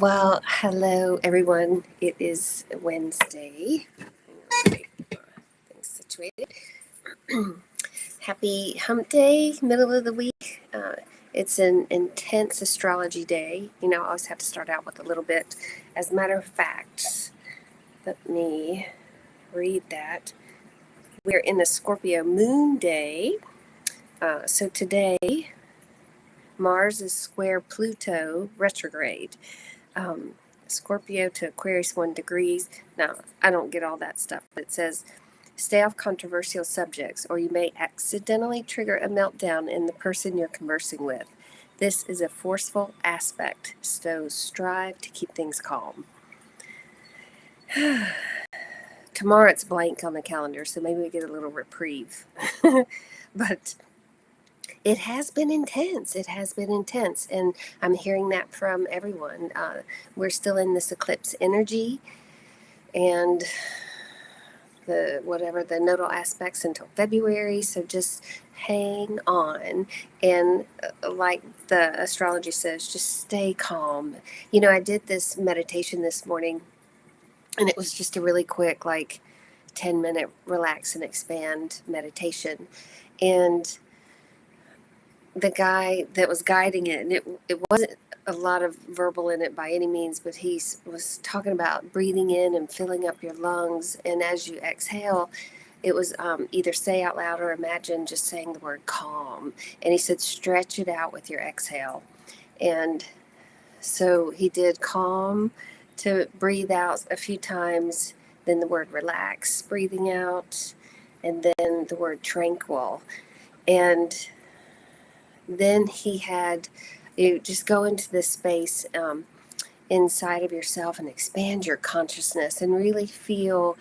Well, hello everyone. It is Wednesday. Things situated. Happy hump day, middle of the week. It's an intense astrology day. I always have to start out with a little bit. As a matter of fact, let me read that. We're in a Scorpio moon day. So today, Mars is square Pluto retrograde. Scorpio to Aquarius 1 degrees. Now, I don't get all that stuff, but it says, stay off controversial subjects, or you may accidentally trigger a meltdown in the person you're conversing with. This is a forceful aspect, so strive to keep things calm. Tomorrow it's blank on the calendar, so maybe we get a little reprieve. But it has been intense. And I'm hearing that from everyone. We're still in this eclipse energy, and the nodal aspects until February. So just hang on. And like the astrology says, just stay calm. I did this meditation this morning, and it was just a really quick, 10-minute relax and expand meditation. And the guy that was guiding it, and it wasn't a lot of verbal in it by any means, but he was talking about breathing in and filling up your lungs, and as you exhale, it was either say out loud or imagine just saying the word calm. And he said stretch it out with your exhale. And so he did calm to breathe out a few times, then the word relax breathing out, and then the word tranquil. And then he had you just go into this space inside of yourself and expand your consciousness and really feel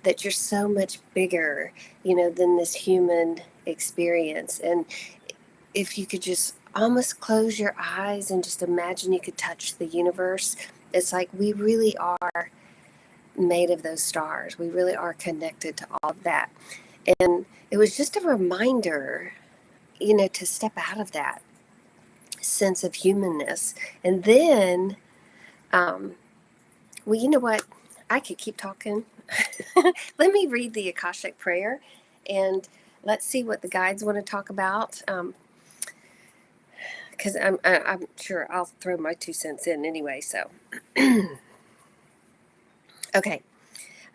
that you're so much bigger, than this human experience. And if you could just almost close your eyes and just imagine you could touch the universe, it's like we really are made of those stars. We really are connected to all of that. And it was just a reminder to step out of that sense of humanness. And then, well, you know what? I could keep talking. Let me read the Akashic prayer, and let's see what the guides want to talk about. Because I'm sure I'll throw my 2 cents in anyway. So, okay.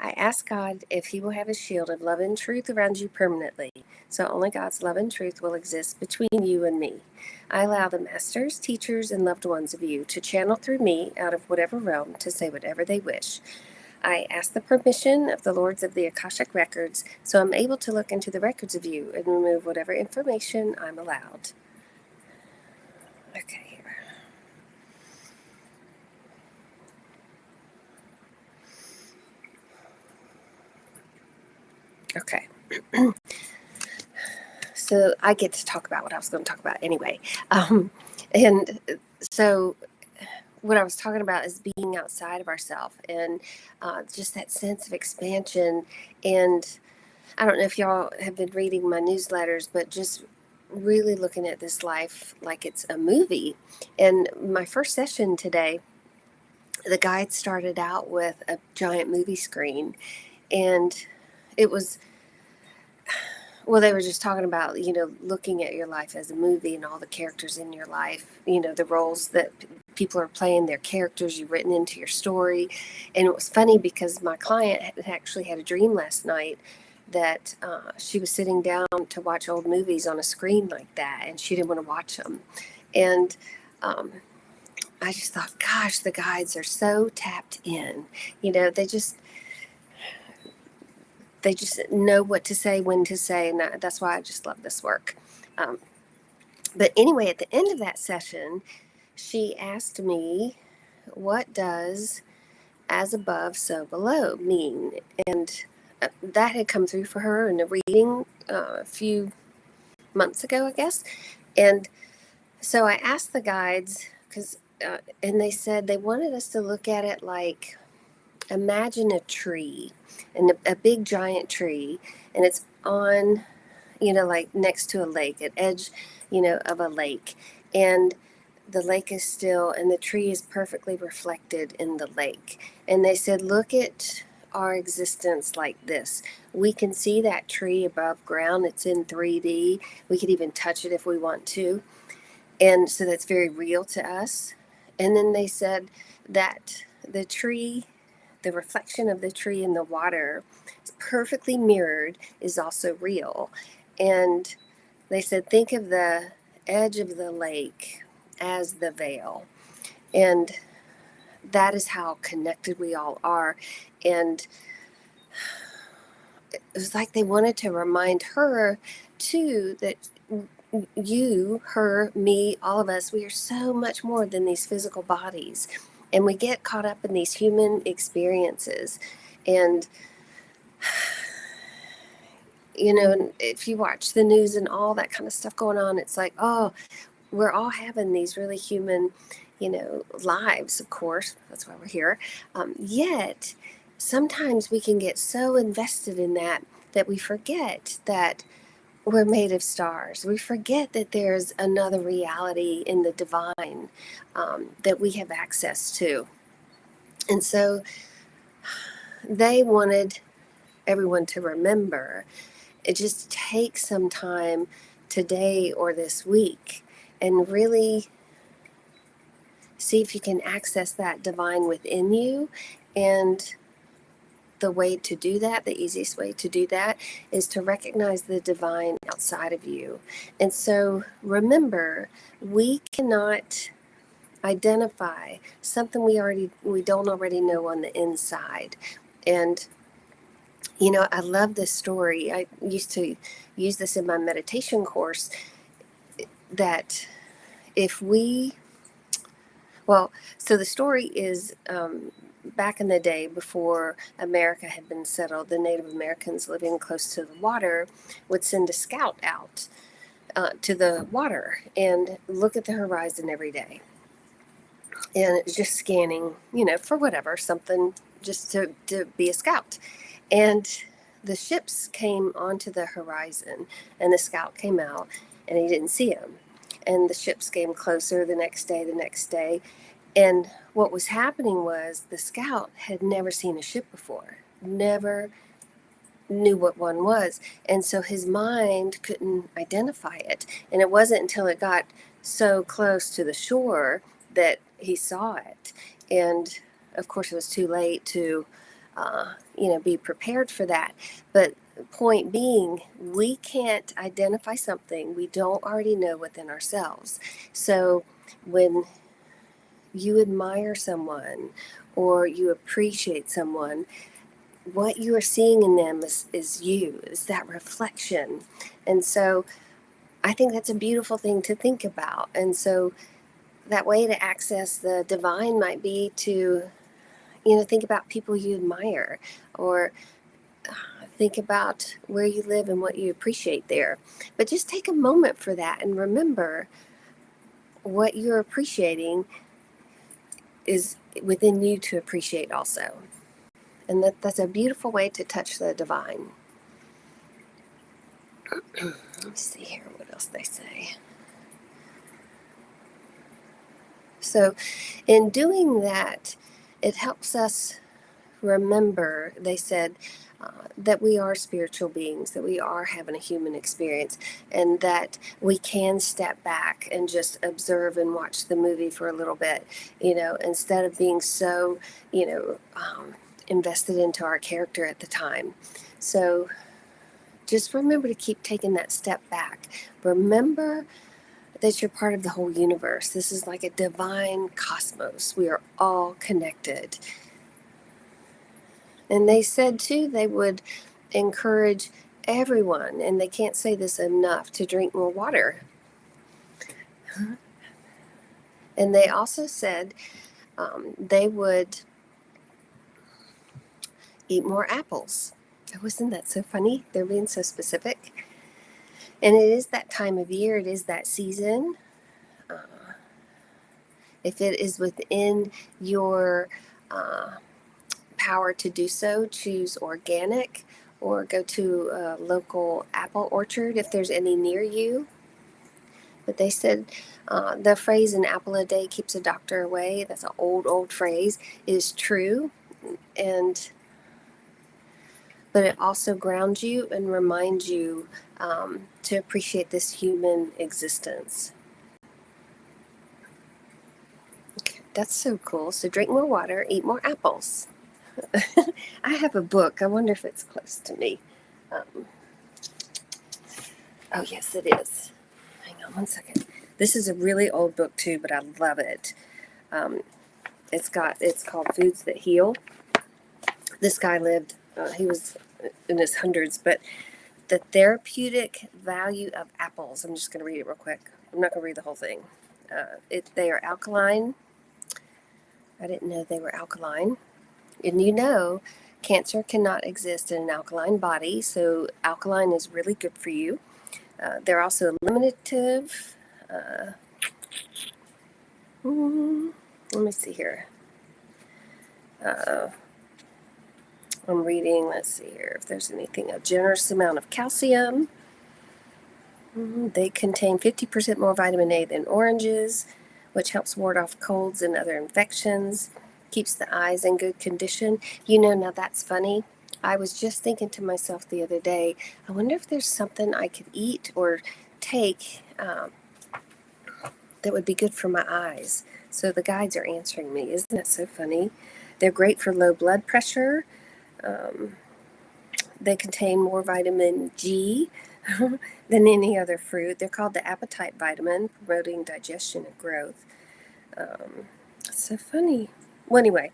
I ask God if He will have His shield of love and truth around you permanently, so only God's love and truth will exist between you and me. I allow the masters, teachers, and loved ones of you to channel through me out of whatever realm to say whatever they wish. I ask the permission of the Lords of the Akashic Records, so I'm able to look into the records of you and remove whatever information I'm allowed. Okay. Okay. So I get to talk about what I was going to talk about anyway. And so what I was talking about is being outside of ourselves and just that sense of expansion. And I don't know if y'all have been reading my newsletters, but just really looking at this life like it's a movie. And my first session today, the guide started out with a giant movie screen, and it was, well, they were just talking about, looking at your life as a movie and all the characters in your life, the roles that people are playing, their characters you've written into your story. And it was funny because my client had actually had a dream last night that she was sitting down to watch old movies on a screen like that, and she didn't want to watch them. And I just thought, gosh, the guides are so tapped in. They just know what to say, when to say, and that's why I just love this work. But anyway, at the end of that session, she asked me, what does as above, so below mean? And that had come through for her in a reading a few months ago, I guess. And so I asked the guides, and they said they wanted us to look at it like, imagine a tree, and a big giant tree, and it's on, like next to a lake, at edge, of a lake. And the lake is still and the tree is perfectly reflected in the lake. And they said, look at our existence like this. We can see that tree above ground. It's in 3D. We could even touch it if we want to. And so that's very real to us. And then they said that the tree, the reflection of the tree in the water, is perfectly mirrored, is also real. And they said, think of the edge of the lake as the veil. And that is how connected we all are. And it was like they wanted to remind her, too, that you, her, me, all of us, we are so much more than these physical bodies. And we get caught up in these human experiences. And, you know, if you watch the news and all that kind of stuff going on, it's like, oh, we're all having these really human, lives, of course. That's why we're here. Yet, sometimes we can get so invested in that we forget that we're made of stars. We forget that there's another reality in the divine that we have access to. And so they wanted everyone to remember, it just takes some time today or this week and really see if you can access that divine within you. And the way to do that, the easiest way to do that, is to recognize the divine outside of you. And so remember, we cannot identify something we don't already know on the inside. And I love this story. I used to use this in my meditation course, that if we so the story is, back in the day before America had been settled, the Native Americans living close to the water would send a scout out to the water and look at the horizon every day. And it was just scanning, for whatever, something, just to be a scout. And the ships came onto the horizon, and the scout came out, and he didn't see them. And the ships came closer the next day. And what was happening was the scout had never seen a ship before, never knew what one was. And so his mind couldn't identify it. And it wasn't until it got so close to the shore that he saw it. And of course, it was too late to, be prepared for that. But point being, we can't identify something we don't already know within ourselves. So when you admire someone or you appreciate someone, what you are seeing in them is you, is that reflection. And so I think that's a beautiful thing to think about. And so that way to access the divine might be to, think about people you admire, or think about where you live and what you appreciate there. But just take a moment for that and remember what you're appreciating is within you to appreciate also. And that's a beautiful way to touch the divine. Let's see here what else they say. So in doing that, it helps us remember, they said, that we are spiritual beings, that we are having a human experience, and that we can step back and just observe and watch the movie for a little bit, instead of being so, invested into our character at the time. So just remember to keep taking that step back. Remember that you're part of the whole universe. This is like a divine cosmos. We are all connected. And they said, too, they would encourage everyone, and they can't say this enough, to drink more water. And they also said they would eat more apples. Wasn't that so funny? They're being so specific. And it is that time of year. It is that season. If it is within your power to do so, choose organic, or go to a local apple orchard if there's any near you. But they said the phrase "an apple a day keeps a doctor away," that's an old phrase, is true. But it also grounds you and reminds you to appreciate this human existence. Okay, that's so cool. So drink more water, eat more apples. I have a book. I wonder if it's close to me. Oh, yes, it is. Hang on one second. This is a really old book too, but I love it. It's called Foods That Heal. This guy lived, he was in his hundreds, but the therapeutic value of apples. I'm just going to read it real quick. I'm not going to read the whole thing. They are alkaline. I didn't know they were alkaline. And cancer cannot exist in an alkaline body, so alkaline is really good for you. They're also eliminative. Let me see here. I'm reading, let's see here if there's anything. A generous amount of calcium. They contain 50% more vitamin A than oranges, which helps ward off colds and other infections. Keeps the eyes in good condition. Now that's funny. I was just thinking to myself the other day, I wonder if there's something I could eat or take that would be good for my eyes. So the guides are answering me. Isn't that so funny? They're great for low blood pressure. They contain more vitamin G than any other fruit. They're called the appetite vitamin, promoting digestion and growth. It's so funny. Well, anyway,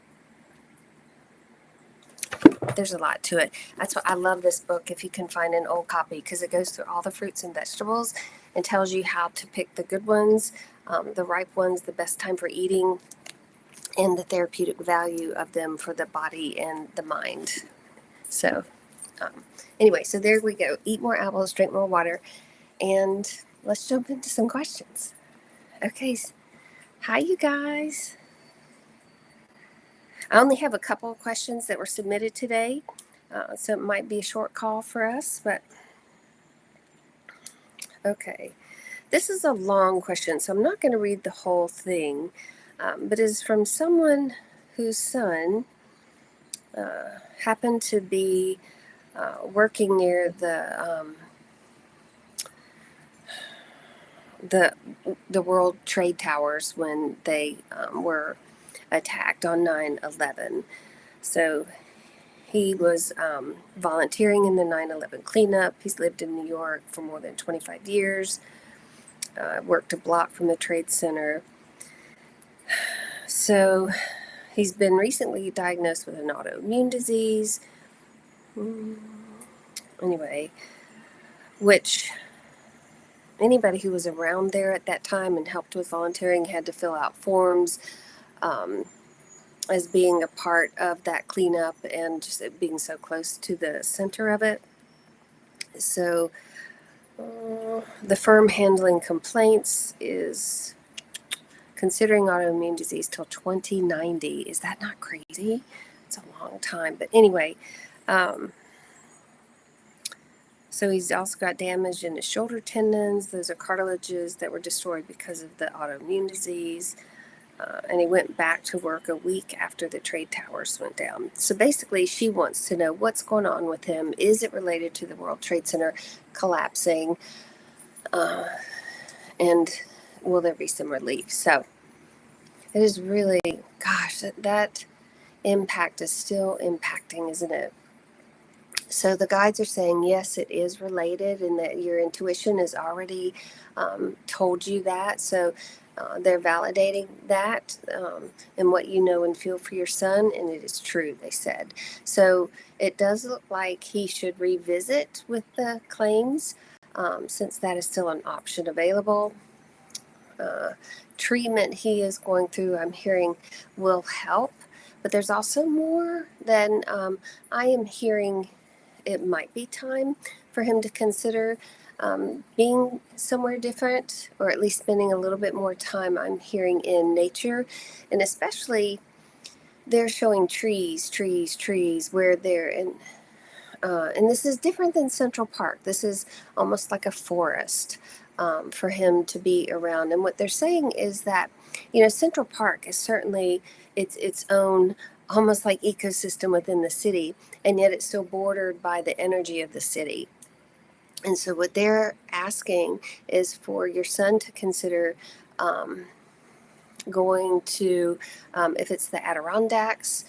there's a lot to it. That's why I love this book, if you can find an old copy, because it goes through all the fruits and vegetables and tells you how to pick the good ones, the ripe ones, the best time for eating, and the therapeutic value of them for the body and the mind. So anyway, so there we go. Eat more apples, drink more water, and let's jump into some questions. Okay, hi you guys. I only have a couple of questions that were submitted today, so it might be a short call for us, but okay. This is a long question, so I'm not going to read the whole thing, but it's from someone whose son happened to be working near the World Trade Towers when they were attacked on 9/11. So he was volunteering in the 9/11 cleanup. He's lived in New York for more than 25 years, worked a block from the Trade Center. So he's been recently diagnosed with an autoimmune disease. Anyway, which anybody who was around there at that time and helped with volunteering had to fill out forms as being a part of that cleanup and just it being so close to the center of it. So the firm handling complaints is considering autoimmune disease till 2090. Is that not crazy? It's a long time. But anyway, so he's also got damage in his shoulder tendons. Those are cartilages that were destroyed because of the autoimmune disease. And he went back to work a week after the trade towers went down. So basically, she wants to know what's going on with him. Is it related to the World Trade Center collapsing? And will there be some relief? So it is really, gosh, that impact is still impacting, isn't it? So the guides are saying, yes, it is related and that your intuition has already told you that. So they're validating that and what you know and feel for your son. And it is true, they said. So it does look like he should revisit with the claims since that is still an option available. Treatment he is going through, I'm hearing, will help. But there's also more than I am hearing. It might be time for him to consider being somewhere different, or at least spending a little bit more time, I'm hearing, in nature. And especially they're showing trees where they're in, and this is different than Central Park. This is almost like a forest. for him to be around. And what they're saying is that, Central Park is certainly its own, almost like ecosystem within the city, and yet it's still bordered by the energy of the city. And so what they're asking is for your son to consider going to, if it's the Adirondacks,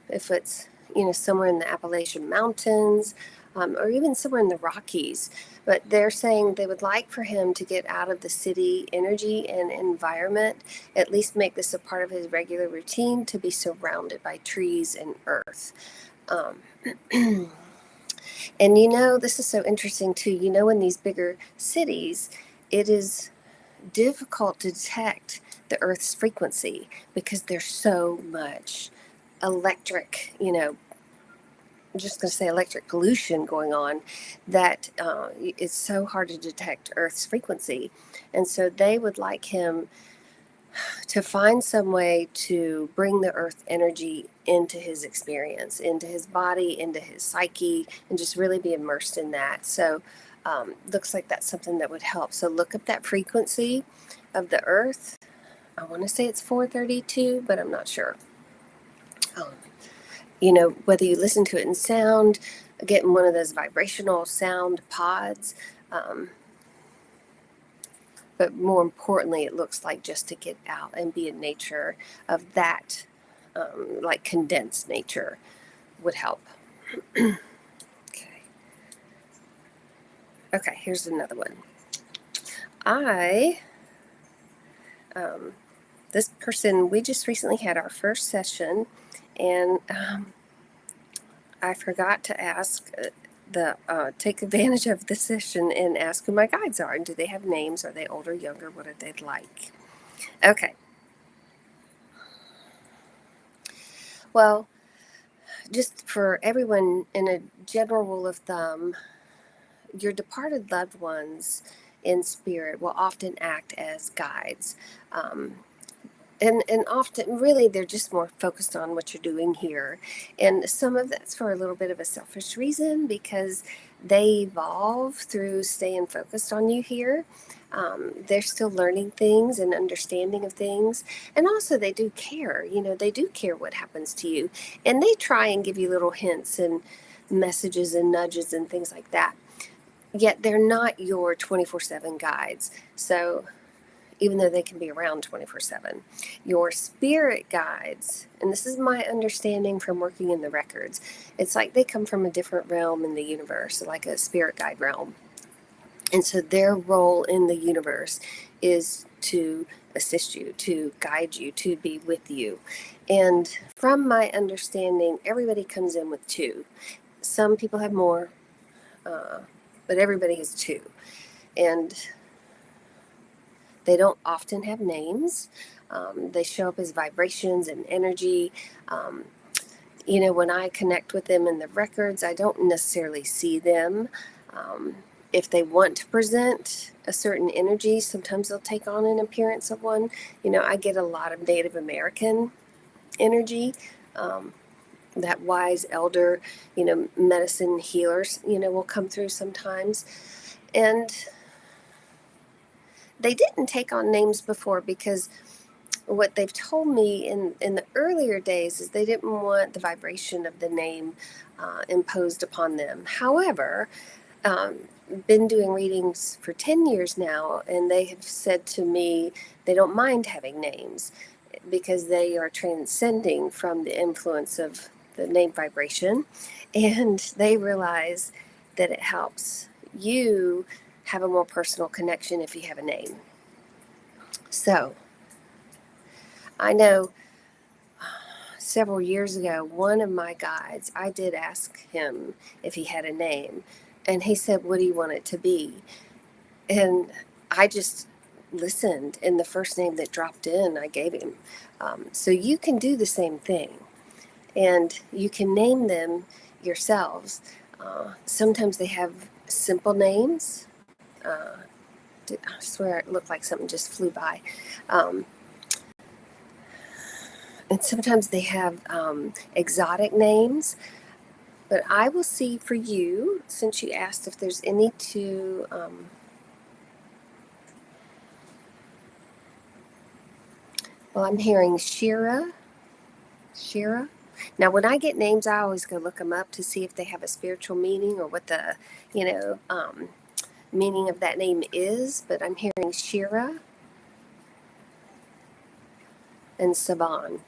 if it's, somewhere in the Appalachian Mountains, or even somewhere in the Rockies. But they're saying they would like for him to get out of the city energy and environment, at least make this a part of his regular routine, to be surrounded by trees and earth. Um, and this is so interesting too. In these bigger cities, it is difficult to detect the Earth's frequency because there's so much electric, I'm just going to say electric pollution going on, that it's so hard to detect Earth's frequency. And so they would like him to find some way to bring the Earth energy into his experience, into his body, into his psyche, and just really be immersed in that. So looks like that's something that would help. So look up that frequency of the Earth. I want to say it's 432, but I'm not sure. Whether you listen to it in sound, get in one of those vibrational sound pods, but more importantly, it looks like just to get out and be in nature of that, like condensed nature would help. Okay, here's another one. This person, we just recently had our first session, and I forgot to ask take advantage of the session and ask who my guides are, and do they have names? Are they older, younger? What are they like? Okay. Well, just for everyone, in a general rule of thumb, your departed loved ones in spirit will often act as guides. And often, really, they're just more focused on what you're doing here. And some of that's for a little bit of a selfish reason, because they evolve through staying focused on you here. They're still learning things and understanding of things. And also, they do care. They do care what happens to you. And they try and give you little hints and messages and nudges and things like that. Yet, they're not your 24/7 guides. So, even though they can be around 24/7. Your spirit guides, and this is my understanding from working in the records, it's like they come from a different realm in the universe, like a spirit guide realm. And so their role in the universe is to assist you, to guide you, to be with you. And from my understanding, everybody comes in with two. Some people have more, but everybody has two. And they don't often have names. They show up as vibrations and energy. When I connect with them in the records, I don't necessarily see them. If they want to present a certain energy, sometimes they'll take on an appearance of one. I get a lot of Native American energy. That wise elder, medicine healers, will come through sometimes. And they didn't take on names before, because what they've told me in the earlier days is they didn't want the vibration of the name imposed upon them. However, been doing readings for 10 years now, and they have said to me they don't mind having names, because they are transcending from the influence of the name vibration, and they realize that it helps you have a more personal connection if you have a name. So I know several years ago, one of my guides, I did ask him if he had a name, and he said, "What do you want it to be?" And I just listened, and the first name that dropped in, I gave him. So you can do the same thing, and you can name them yourselves. Sometimes they have simple names. I swear it looked like something just flew by. And sometimes they have exotic names. But I will see for you, since you asked if there's any to Well, I'm hearing Shira. Shira. Now, when I get names, I always go look them up to see if they have a spiritual meaning or what the, meaning of that name is. But I'm hearing Shira and Savan.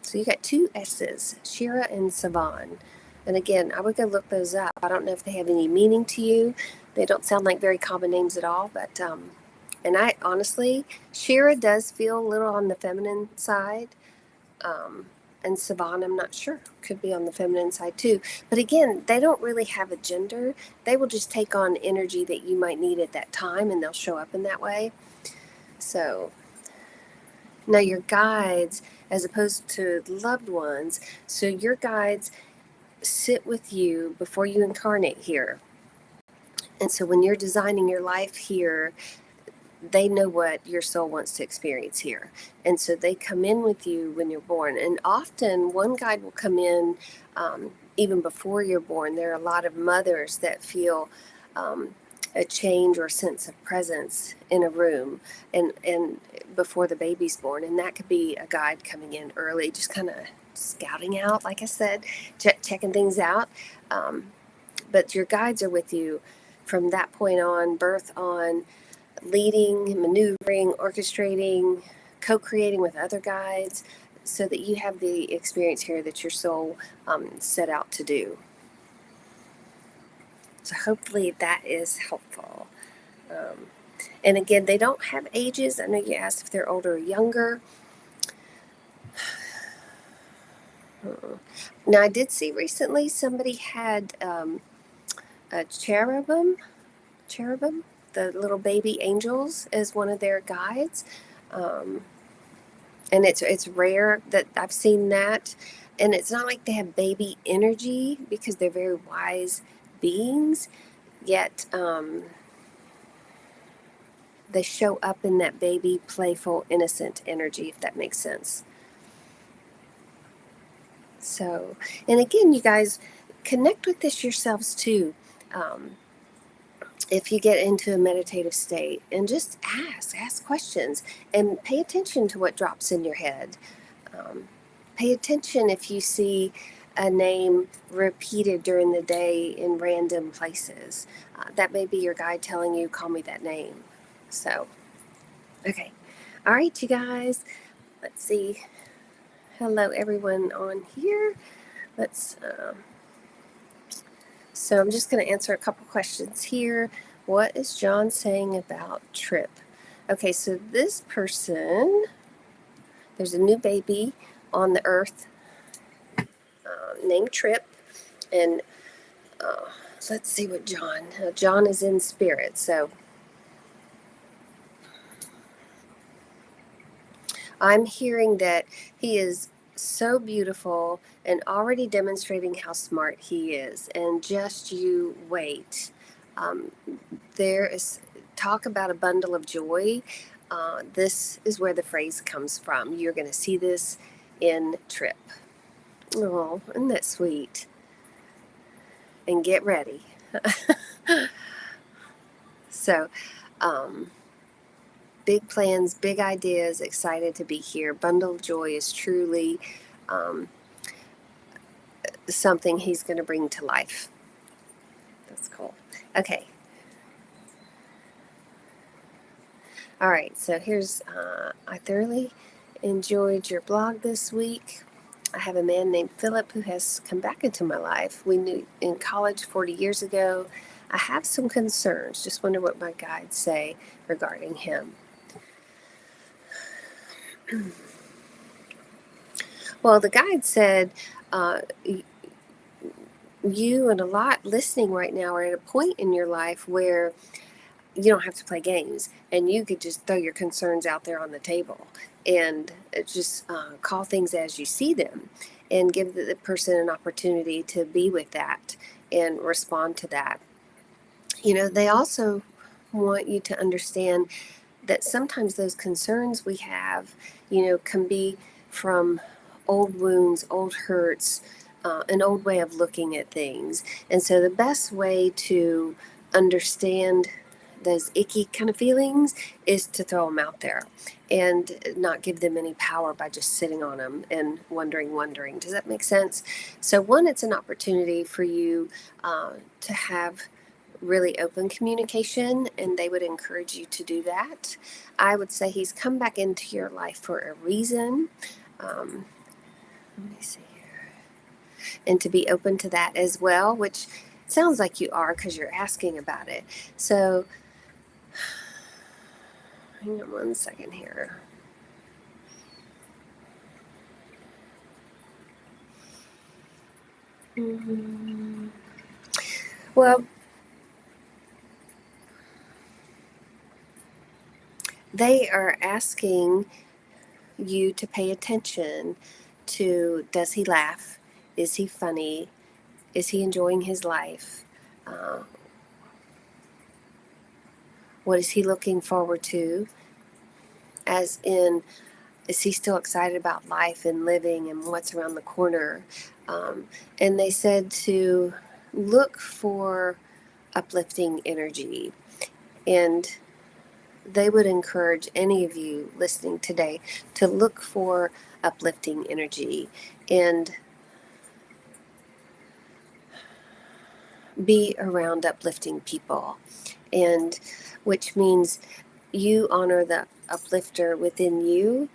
So you got two S's, Shira and Savan. And again, I would go look those up. I don't know if they have any meaning to you. They don't sound like very common names at all. But and I honestly, Shira does feel a little on the feminine side. And Savan, I'm not sure, could be on the feminine side too. But again, they don't really have a gender. They will just take on energy that you might need at that time, and they'll show up in that way. So now your guides, as opposed to loved ones, so your guides sit with you before you incarnate here. And so when you're designing your life here, they know what your soul wants to experience here. And so they come in with you when you're born. And often one guide will come in even before you're born. There are a lot of mothers that feel a change or sense of presence in a room and before the baby's born. And that could be a guide coming in early, just kind of scouting out, like I said, checking things out. But your guides are with you from that point on, birth on, leading, maneuvering, orchestrating, co-creating with other guides so that you have the experience here that your soul set out to do. So hopefully that is helpful. And again, they don't have ages. I know you asked if they're older or younger. Now, I did see recently somebody had a cherubim, the little baby angels, as one of their guides. And it's rare that I've seen that. And it's not like they have baby energy because they're very wise beings, yet they show up in that baby, playful, innocent energy, if that makes sense. So, and again, you guys connect with this yourselves too. If you get into a meditative state, and just ask questions and pay attention to what drops in your head. Pay attention if you see a name repeated during the day in random places. That may be your guide telling you, call me that name. So, okay. All right, you guys. Let's see. Hello, everyone on here. So I'm just going to answer a couple questions here. What is John saying about Trip? Okay, so this person, there's a new baby on the earth named Trip. And let's see what John is in spirit. So I'm hearing that he is so beautiful and already demonstrating how smart he is. And just you wait. There is talk about a bundle of joy. This is where the phrase comes from. You're going to see this in Trip. Oh, isn't that sweet? And get ready. So, big plans, big ideas, excited to be here. Bundle of joy is truly something he's going to bring to life. That's cool. Okay. All right, so here's, I thoroughly enjoyed your blog this week. I have a man named Philip who has come back into my life. We knew in college 40 years ago. I have some concerns. Just wonder what my guides say regarding him. Well, the guide said, you and a lot listening right now are at a point in your life where you don't have to play games and you could just throw your concerns out there on the table and just call things as you see them and give the person an opportunity to be with that and respond to that. You know, they also want you to understand that sometimes those concerns we have, you know, can be from old wounds, old hurts, an old way of looking at things. And so the best way to understand those icky kind of feelings, is to throw them out there and not give them any power by just sitting on them and wondering. Does that make sense? So one, it's an opportunity for you to have really open communication, and they would encourage you to do that. I would say he's come back into your life for a reason. Let me see here. And to be open to that as well, which sounds like you are because you're asking about it. So hang on one second here. Well, they are asking you to pay attention to, does he laugh? Is he funny? Is he enjoying his life? Uh, what is he looking forward to? As in, is he still excited about life and living and what's around the corner? And they said to look for uplifting energy. And they would encourage any of you listening today to look for uplifting energy and be around uplifting people. And which means you honor the uplifter within you.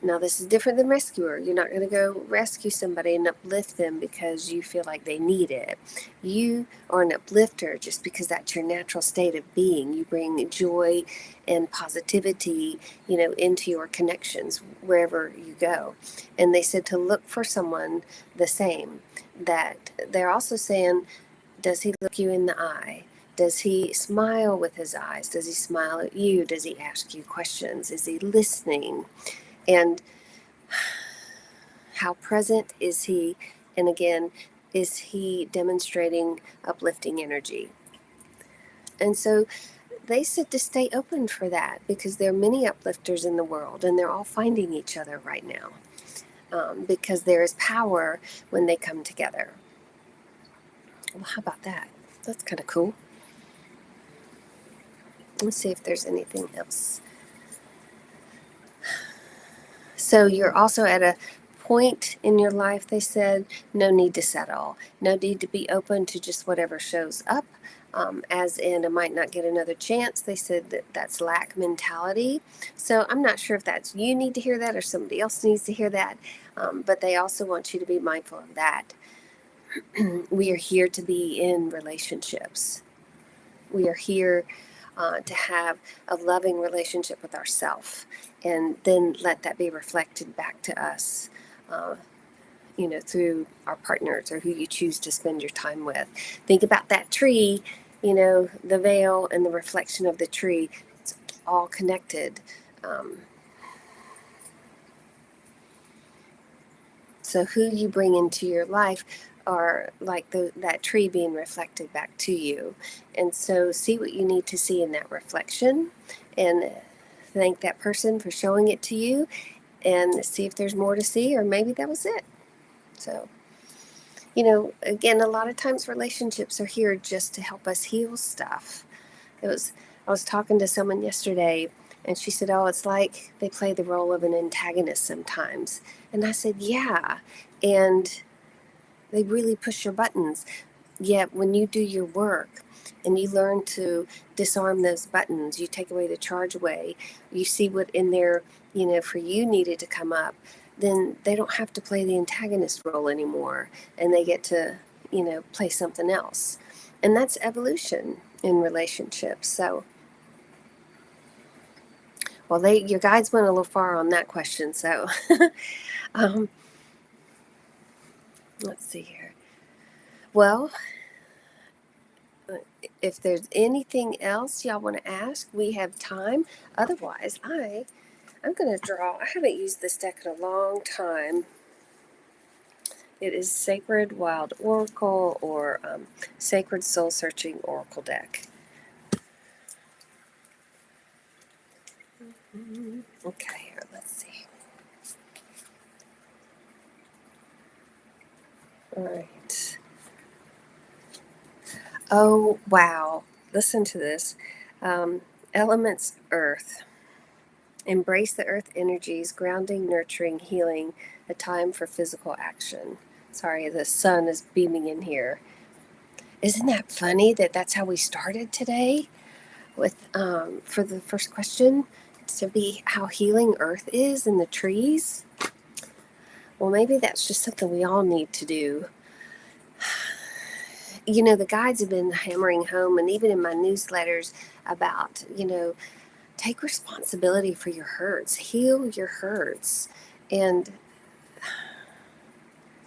Now, this is different than rescuer. You're not going to go rescue somebody and uplift them because you feel like they need it. You are an uplifter just because that's your natural state of being. You bring joy and positivity, into your connections wherever you go. And they said to look for someone the same. That they're also saying, does he look you in the eye? Does he smile with his eyes? Does he smile at you? Does he ask you questions? Is he listening? And how present is he? And again, is he demonstrating uplifting energy? And so they said to stay open for that because there are many uplifters in the world and they're all finding each other right now because there is power when they come together. Well, how about that? That's kind of cool. Let's see if there's anything else. So you're also at a point in your life, they said, no need to settle, no need to be open to just whatever shows up. As in, I might not get another chance. They said that that's lack mentality. So I'm not sure if that's you need to hear that or somebody else needs to hear that. But they also want you to be mindful of that. We are here to be in relationships. We are here to have a loving relationship with ourselves, and then let that be reflected back to us, through our partners or who you choose to spend your time with. Think about that tree, the veil and the reflection of the tree. It's all connected. So who you bring into your life are like that tree being reflected back to you. And so see what you need to see in that reflection and thank that person for showing it to you and see if there's more to see, or maybe that was it. So, again, a lot of times relationships are here just to help us heal stuff. I was talking to someone yesterday and she said, oh, it's like they play the role of an antagonist sometimes. And I said, yeah. And they really push your buttons. Yet when you do your work and you learn to disarm those buttons, you take away the charge away, you see what in there, for you needed to come up, then they don't have to play the antagonist role anymore. And they get to, play something else. And that's evolution in relationships. So, well, your guides went a little far on that question. So, let's see here. Well, if there's anything else y'all want to ask, we have time. Otherwise, I'm going to draw. I haven't used this deck in a long time. It is Sacred Wild Oracle or Sacred Soul Searching Oracle deck. Okay, here, let's see. All right. Oh, wow. Listen to this. Elements earth. Embrace the earth energies, grounding, nurturing, healing, a time for physical action. Sorry, the sun is beaming in here. Isn't that funny that that's how we started today with for the first question to be how healing earth is in the trees? Well, maybe that's just something we all need to do. You know, the guides have been hammering home, and even in my newsletters about, take responsibility for your hurts, heal your hurts. And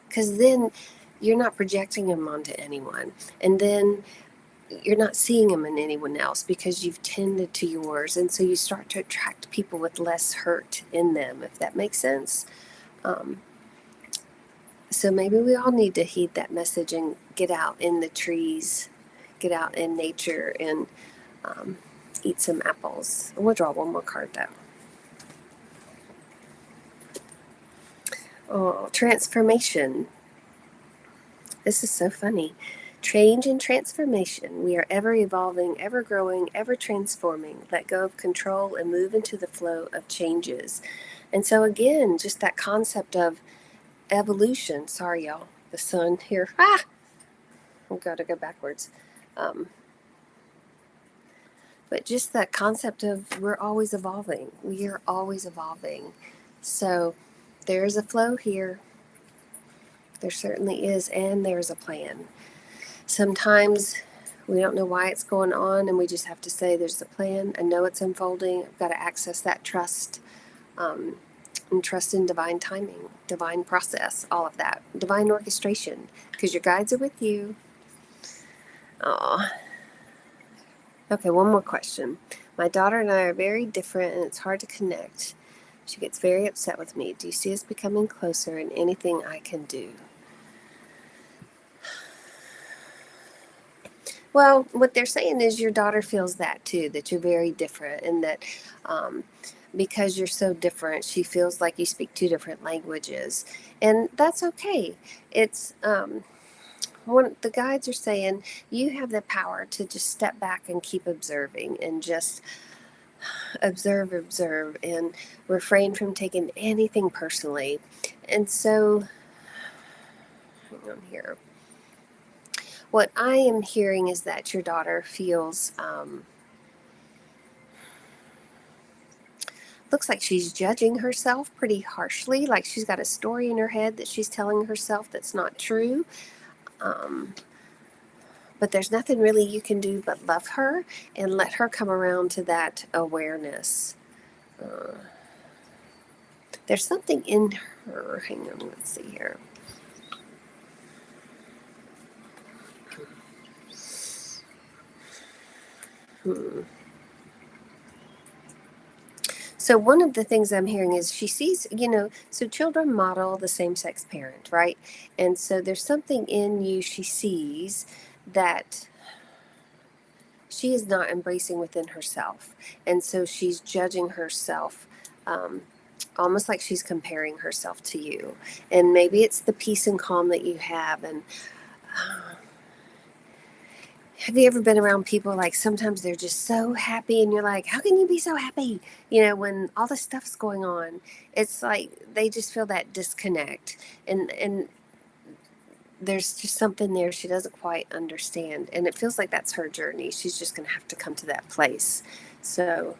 because then you're not projecting them onto anyone. And then you're not seeing them in anyone else because you've tended to yours. And so you start to attract people with less hurt in them, if that makes sense. So maybe we all need to heed that message and get out in the trees, get out in nature, and eat some apples. We'll draw one more card though. Oh, transformation. This is so funny. Change and transformation. We are ever evolving, ever growing, ever transforming. Let go of control and move into the flow of changes. And so again, just that concept of evolution. Sorry, y'all. The sun here. I've got to go backwards. But just that concept of we're always evolving. We are always evolving. So there's a flow here. There certainly is, and there's a plan. Sometimes we don't know why it's going on, and we just have to say there's a plan. I know it's unfolding. I've got to access that trust, and trust in divine timing, divine process, all of that, divine orchestration, because your guides are with you. Aw. Okay, one more question. My daughter and I are very different, and it's hard to connect. She gets very upset with me. Do you see us becoming closer, and anything I can do? Well, what they're saying is your daughter feels that too, that you're very different, and that because you're so different, she feels like you speak two different languages. And that's okay. It's the guides are saying you have the power to just step back and keep observing and just observe, and refrain from taking anything personally. And so, hang on here. What I am hearing is that your daughter feels, looks like she's judging herself pretty harshly, like she's got a story in her head that she's telling herself that's not true. But there's nothing really you can do but love her and let her come around to that awareness. There's something in her. Hang on, let's see here. So one of the things I'm hearing is she sees, so children model the same-sex parent, right? And so there's something in you she sees that she is not embracing within herself. And so she's judging herself, almost like she's comparing herself to you. And maybe it's the peace and calm that you have. And have you ever been around people like sometimes they're just so happy and you're like, how can you be so happy? When all this stuff's going on, it's like they just feel that disconnect. And there's just something there she doesn't quite understand. And it feels like that's her journey. She's just going to have to come to that place. So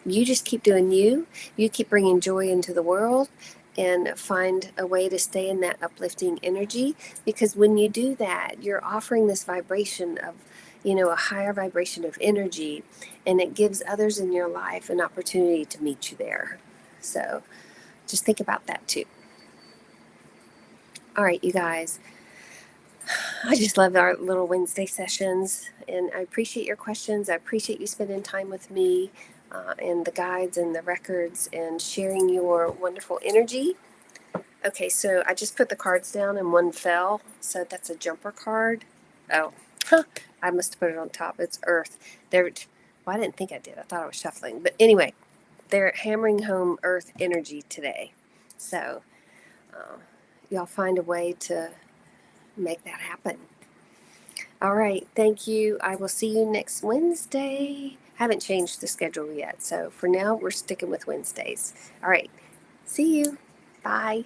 you just keep doing you. You keep bringing joy into the world and find a way to stay in that uplifting energy. Because when you do that, you're offering this vibration of, a higher vibration of energy. And it gives others in your life an opportunity to meet you there. So just think about that too. All right, you guys, I just love our little Wednesday sessions, and I appreciate your questions. I appreciate you spending time with me and the guides and the records and sharing your wonderful energy. Okay, so I just put the cards down and one fell, so that's a jumper card. Oh, I must have put it on top. It's Earth. Well, I didn't think I did. I thought I was shuffling. But anyway, they're hammering home Earth energy today. So y'all find a way to make that happen. All right. Thank you. I will see you next Wednesday. Haven't changed the schedule yet. So for now, we're sticking with Wednesdays. All right. See you. Bye.